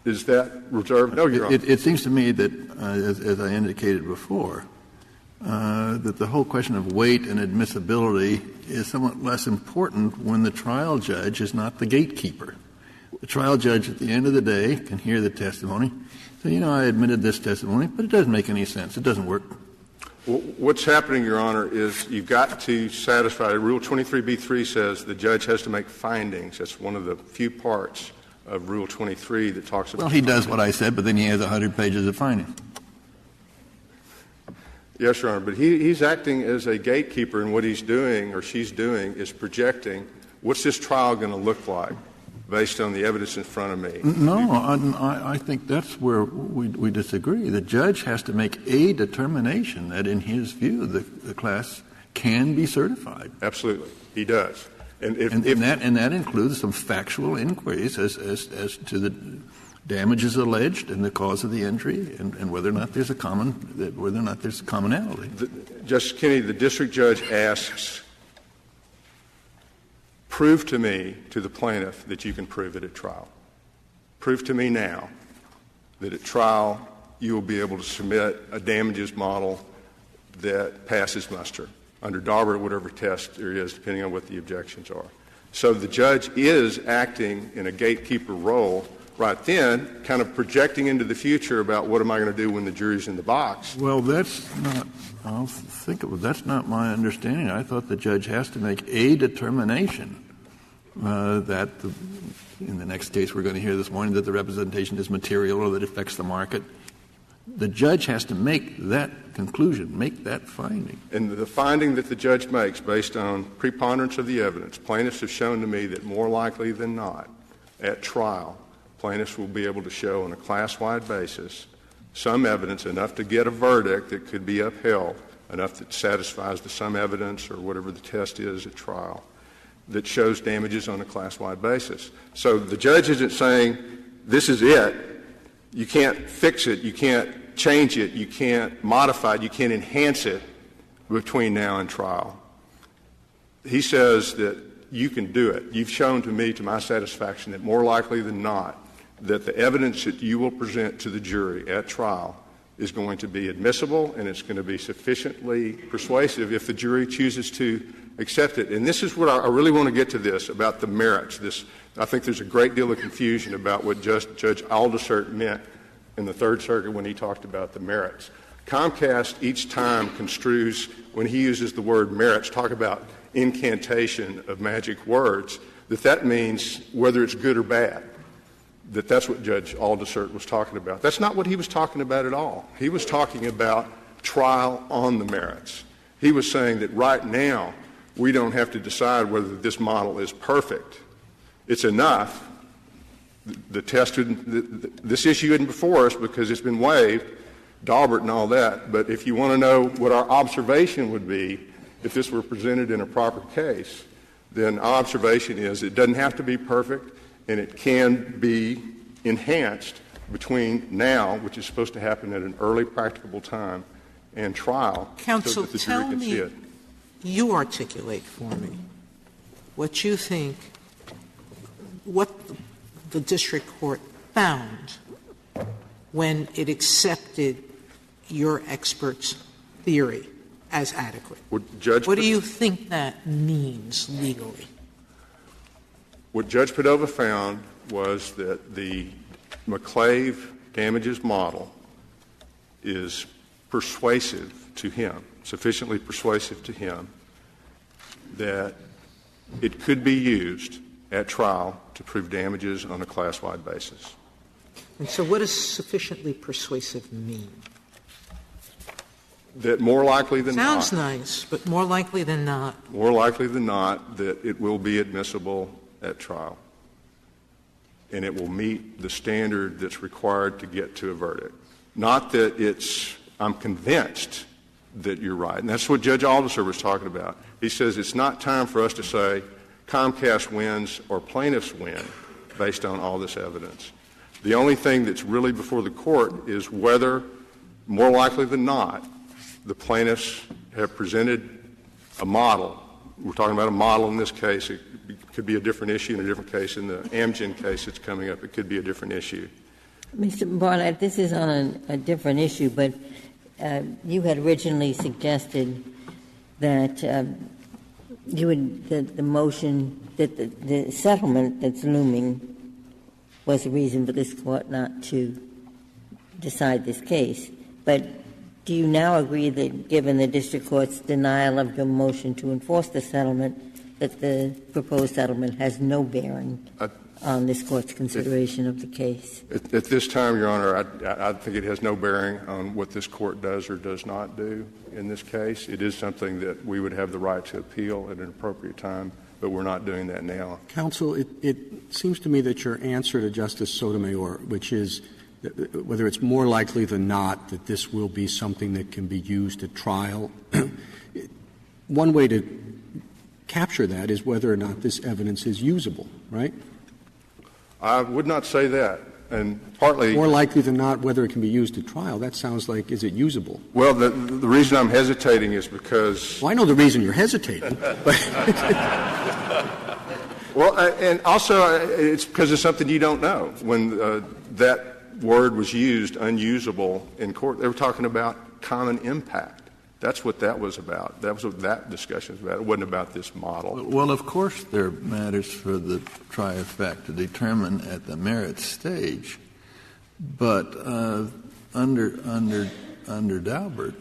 Is that reserved? No, Your Honor. It seems to me that, as I indicated before, that the whole question of weight and admissibility is somewhat less important when the trial judge is not the gatekeeper. The trial judge at the end of the day can hear the testimony. So, I admitted this testimony, but it doesn't make any sense. It doesn't work. Well, what's happening, Your Honor, is you've got to satisfy. Rule 23b3 says the judge has to make findings. That's one of the few parts of Rule 23 that talks about. Well, he does what I said, but then he has 100 pages of findings. Yes, Your Honor, but he's acting as a gatekeeper, and what he's doing or she's doing is projecting what's this trial going to look like based on the evidence in front of me. No, I think that's where we disagree. The judge has to make a determination that, in his view, the class can be certified. Absolutely, he does. And that includes some factual inquiries as to the damages alleged and the cause of the injury and whether or not there's a commonality. Justice Kennedy, the district judge asks, prove to me, to the plaintiff, that you can prove it at trial. Prove to me now that at trial you will be able to submit a damages model that passes muster under Daubert, whatever test there is, depending on what the objections are. So the judge is acting in a gatekeeper role right then, kind of projecting into the future about what am I going to do when the jury's in the box. Well, that's not my understanding. I thought the judge has to make a determination that in the next case we're going to hear this morning that the representation is material or that it affects the market. The judge has to make that conclusion, make that finding. And the finding that the judge makes based on preponderance of the evidence, plaintiffs have shown to me that more likely than not at trial, plaintiffs will be able to show on a class-wide basis some evidence enough to get a verdict that could be upheld, enough that satisfies the sum evidence or whatever the test is at trial, that shows damages on a class-wide basis. So the judge isn't saying, this is it, you can't fix it, you can't change it, you can't modify it, you can't enhance it between now and trial. He says that you can do it. You've shown to me, to my satisfaction, that more likely than not, that the evidence that you will present to the jury at trial is going to be admissible and it's going to be sufficiently persuasive if the jury chooses to accept it. And this is what I really want to get to this, about the merits. I think there's a great deal of confusion about what Judge Aldersert meant in the Third Circuit when he talked about the merits. Comcast each time construes, when he uses the word merits, talk about incantation of magic words, that means whether it's good or bad. That's what Judge Aldersert was talking about. That's not what he was talking about at all. He was talking about trial on the merits. He was saying that right now we don't have to decide whether this model is perfect. It's enough. This issue isn't before us because it's been waived, Daubert and all that, but if you want to know what our observation would be if this were presented in a proper case, then our observation is it doesn't have to be perfect and it can be enhanced between now, which is supposed to happen at an early practicable time, and trial. Counsel, so that the jury can see it. You articulate for me what you think, what the district court found when it accepted your expert's theory as adequate. What do you think that means legally? What Judge Padova found was that the McClave damages model is persuasive to him, sufficiently persuasive to him, that it could be used at trial to prove damages on a class-wide basis. And so what does sufficiently persuasive mean? That more likely than not. Sounds nice, but more likely than not. More likely than not that it will be admissible at trial. And it will meet the standard that's required to get to a verdict. Not that I'm convinced that you're right. And that's what Judge Aldersert was talking about. He says it's not time for us to say Comcast wins or plaintiffs win based on all this evidence. The only thing that's really before the court is whether, more likely than not, the plaintiffs have presented a model. We're talking about a model in this case. It could be a different issue in a different case. In the Amgen case that's coming up, it could be a different issue. Mr. Barnett, this is on a different issue, but you had originally suggested that the motion, that the settlement that's looming was a reason for this Court not to decide this case. But do you now agree that, given the district court's denial of your motion to enforce the settlement, that the proposed settlement has no bearing on this Court's consideration of the case? At this time, Your Honor, I think it has no bearing on what this Court does or does not do in this case. It is something that we would have the right to appeal at an appropriate time, but we're not doing that now. Counsel, it seems to me that your answer to Justice Sotomayor, which is whether it's more likely than not that this will be something that can be used at trial, one way to capture that is whether or not this evidence is usable, right? I would not say that. And partly more likely than not whether it can be used at trial. That sounds like, is it usable? Well, the reason I'm hesitating is because I know the reason you're hesitating. Well, and also it's because it's something you don't know. When that word was used, unusable, in court, they were talking about common impact. That's what that was about. That was what that discussion was about. It wasn't about this model. Well, of course there are matters for the tri-effect to determine at the merits stage, but under Daubert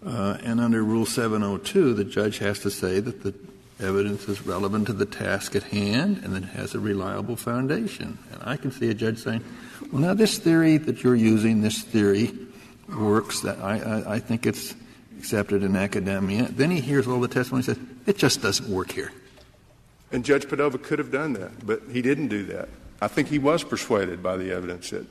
and under Rule 702, the judge has to say that the evidence is relevant to the task at hand and it has a reliable foundation. And I can see a judge saying, well, now this theory that you're using, this theory works. That I think it's accepted in academia. Then he hears all the testimony and says, it just doesn't work here. And Judge Padova could have done that, but he didn't do that. I think he was persuaded by the evidence that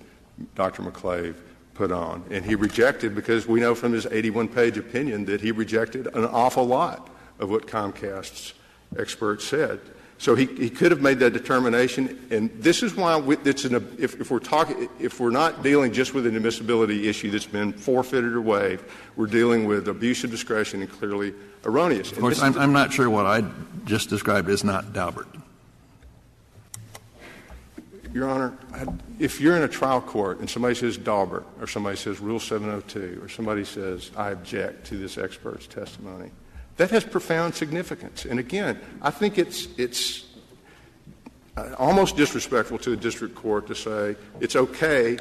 Dr. McClave put on, and he rejected, because we know from his 81-page opinion that he rejected an awful lot of what Comcast's experts said. So he could have made that determination, and this is why if we're not dealing just with an admissibility issue that's been forfeited or waived, we're dealing with abuse of discretion and clearly erroneous. Of course, I'm not sure what I just described is not Daubert. Your Honor, if you're in a trial court and somebody says Daubert or somebody says Rule 702 or somebody says I object to this expert's testimony, that has profound significance. And again, I think it's almost disrespectful to a district court to say it's okay,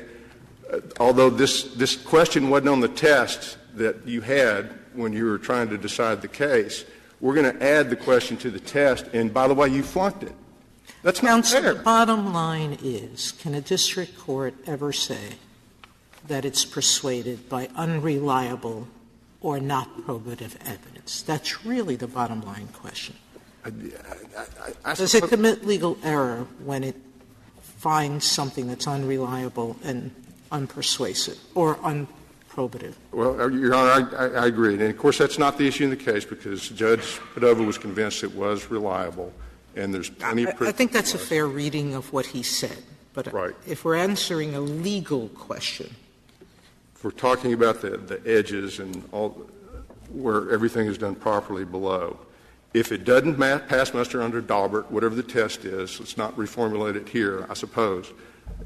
although this question wasn't on the test that you had when you were trying to decide the case, we're going to add the question to the test, and by the way, you flunked it. That's not fair. The bottom line is, can a district court ever say that it's persuaded by unreliable or not probative evidence? That's really the bottom line question. Does it commit legal error when it finds something that's unreliable and unpersuasive or unprobative? Well, Your Honor, I agree. And, of course, that's not the issue in the case because Judge Padova was convinced it was reliable, and there's plenty of proof. I think that's a fair reading of what he said. But right. If we're answering a legal question, if we're talking about the edges and all where everything is done properly below, if it doesn't pass muster under Daubert, whatever the test is, let's not reformulate it here, I suppose,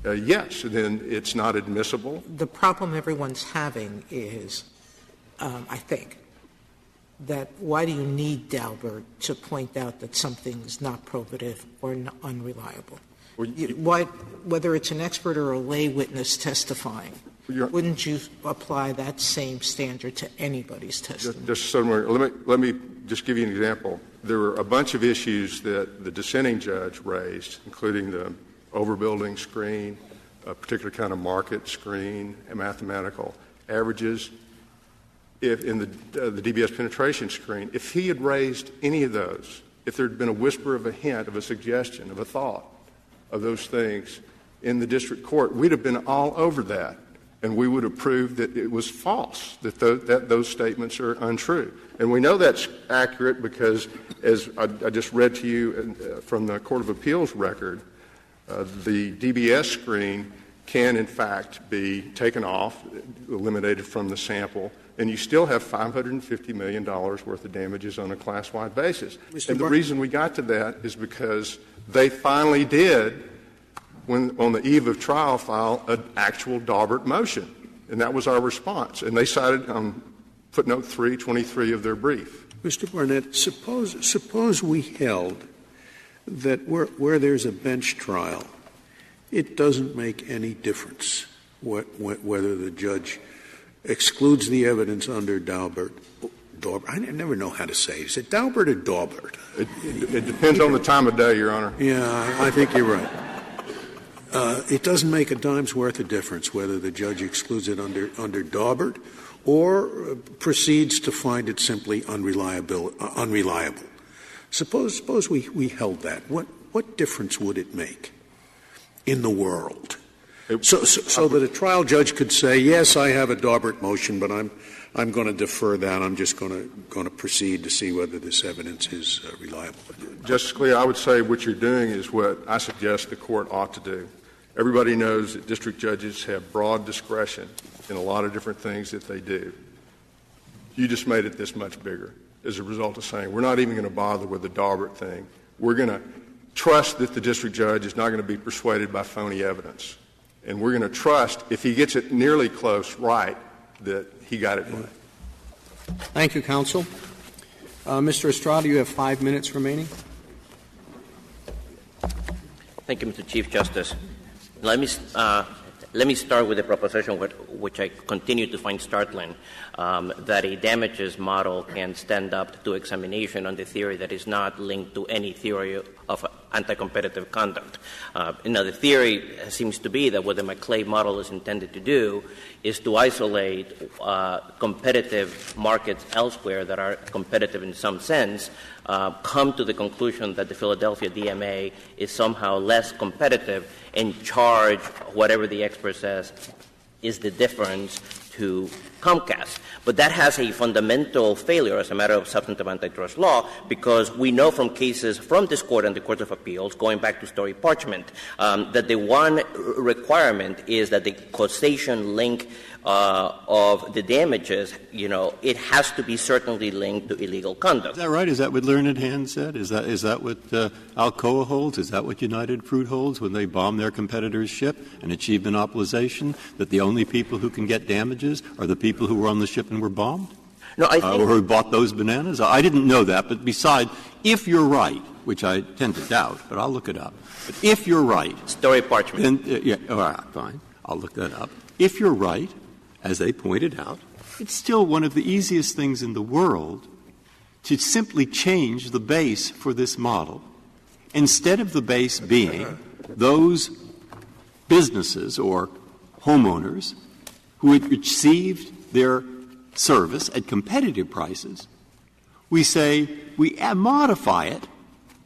yes, then it's not admissible. The problem everyone's having is, I think, that why do you need Daubert to point out that something is not probative or unreliable? Whether it's an expert or a lay witness testifying, wouldn't you apply that same standard to anybody's testimony? Just let me just give you an example. There were a bunch of issues that the dissenting judge raised, including the overbuilding screen, a particular kind of market screen, and mathematical averages. If in the DBS penetration screen, if he had raised any of those, if there had been a whisper of a hint, of a suggestion, of a thought of those things in the district court, we'd have been all over that. And we would have proved that it was false, that those statements are untrue. And we know that's accurate because, as I just read to you from the Court of Appeals record, the DBS screen can, in fact, be taken off, eliminated from the sample, and you still have $550 million worth of damages on a class-wide basis. And the reason we got to that is because they finally did, when on the eve of trial, file an actual Daubert motion. And that was our response. And they cited on footnote 323 of their brief. Mr. Barnett, suppose we held that where there's a bench trial it doesn't make any difference whether the judge excludes the evidence under Daubert. I never know how to say it. Is it Daubert or Daubert? It depends on the time of day, Your Honor. Yeah, I think you're right. It doesn't make a dime's worth of difference whether the judge excludes it under Daubert or proceeds to find it simply unreliable. Suppose we held that. What difference would it make in the world? So that a trial judge could say, yes, I have a Daubert motion, but I'm going to defer that. I'm just going to proceed to see whether this evidence is reliable. Justice Scalia, I would say what you're doing is what I suggest the court ought to do. Everybody knows that district judges have broad discretion in a lot of different things that they do. You just made it this much bigger as a result of saying we're not even going to bother with the Daubert thing. We're going to trust that the district judge is not going to be persuaded by phony evidence. And we're going to trust, if he gets it nearly close right, that he got it right. Thank you, counsel. Mr. Estrada, you have 5 minutes remaining. Thank you, Mr. Chief Justice. Let me start with the proposition which I continue to find startling, that a damages model can stand up to examination on the theory that is not linked to any theory of anti-competitive conduct. The theory seems to be that what the McClay model is intended to do is to isolate competitive markets elsewhere that are competitive in some sense, come to the conclusion that the Philadelphia DMA is somehow less competitive and charge whatever the expert says is the difference to Comcast. But that has a fundamental failure as a matter of substantive antitrust law, because we know from cases from this Court and the Court of Appeals, going back to Story Parchment, that the one requirement is that the causation link of the damages, it has to be certainly linked to illegal conduct. Is that right? Is that what Learned Hand said? Is that what Alcoa holds? Is that what United Fruit holds when they bomb their competitor's ship and achieve monopolization, that the only people who can get damages are the people who were on the ship and were bombed? No, I think or who bought those bananas? I didn't know that, but besides, if you're right, which I tend to doubt, but I'll look it up. But if you're right. Story Parchment. Then, all right, fine. I'll look that up. If you're right, as they pointed out, it's still one of the easiest things in the world to simply change the base for this model, instead of the base being those businesses or homeowners who had received their service at competitive prices. We say we modify it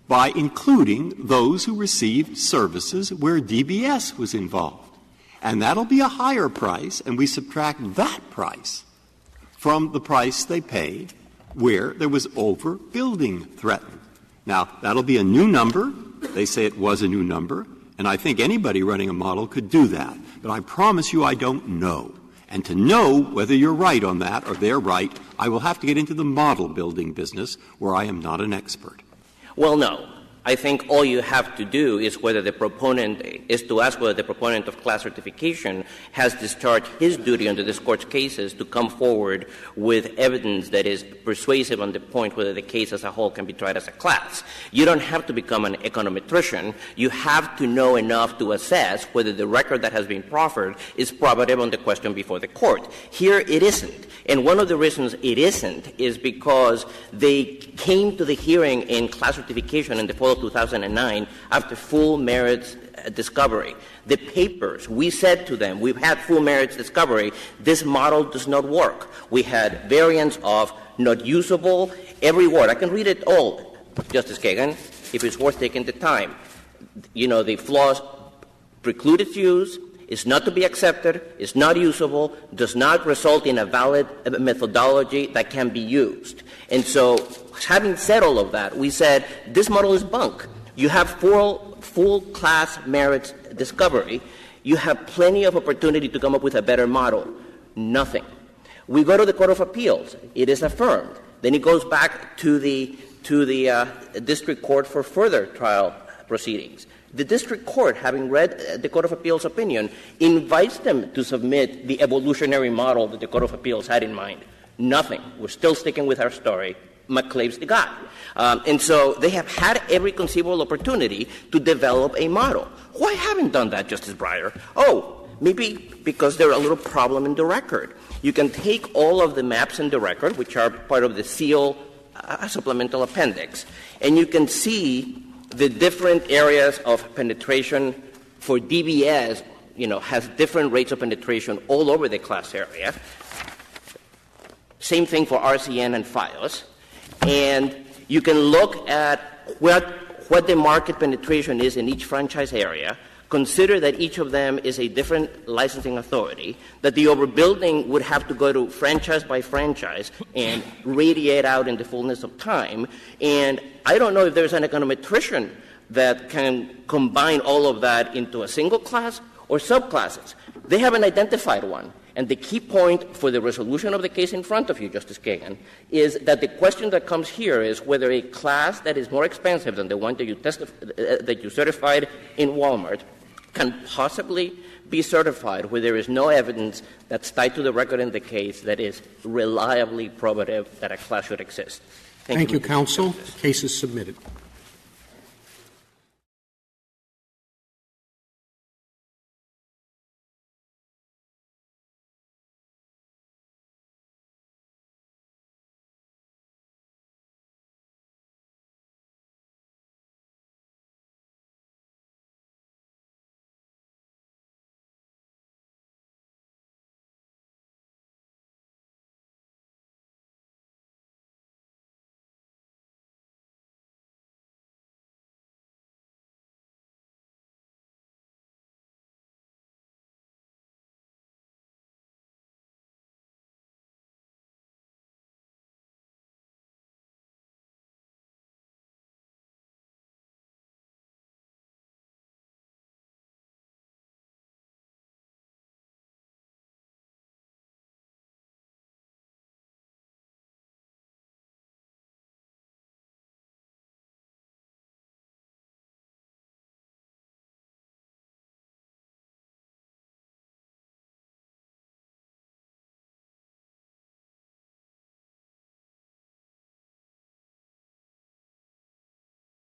by including those who received services where DBS was involved. And that'll be a higher price, and we subtract that price from the price they paid where there was overbuilding threatened. Now, that'll be a new number. They say it was a new number, and I think anybody running a model could do that. But I promise you I don't know. And to know whether you're right on that or they're right, I will have to get into the model building business where I am not an expert. Well, no. I think all you have to do is to ask whether the proponent of class certification has discharged his duty under this Court's cases to come forward with evidence that is persuasive on the point whether the case as a whole can be tried as a class. You don't have to become an econometrician. You have to know enough to assess whether the record that has been proffered is probative on the question before the Court. Here it isn't. And one of the reasons it isn't is because they came to the hearing in class certification in the fall of 2009 after full merits discovery. The papers, we said to them, we've had full merits discovery, this model does not work. We had variants of not usable, every word. I can read it all, Justice Kagan, if it's worth taking the time. The flaws preclude its use, is not to be accepted, is not usable, does not result in a valid methodology that can be used. And so, having said all of that, we said this model is bunk. You have full class merits discovery. You have plenty of opportunity to come up with a better model. Nothing. We go to the Court of Appeals. It is affirmed. Then it goes back to the district court for further trial proceedings. The district court, having read the Court of Appeals' opinion, invites them to submit the evolutionary model that the Court of Appeals had in mind. Nothing. We're still sticking with our story. McClave's the guy. And so they have had every conceivable opportunity to develop a model. Why haven't done that, Justice Breyer? Oh, maybe because there's a little problem in the record. You can take all of the maps in the record, which are part of the seal supplemental appendix, and you can see the different areas of penetration for DBS, has different rates of penetration all over the class area. Same thing for RCN and FiOS. And you can look at what the market penetration is in each franchise area, consider that each of them is a different licensing authority, that the overbuilding would have to go to franchise by franchise and radiate out in the fullness of time. And I don't know if there's an econometrician that can combine all of that into a single class or subclasses. They haven't identified one. And the key point for the resolution of the case in front of you, Justice Kagan, is that the question that comes here is whether a class that is more expensive than the one that you certified in Walmart can possibly be certified where there is no evidence that's tied to the record in the case that is reliably probative that a class should exist. Thank you, counsel. The case is submitted.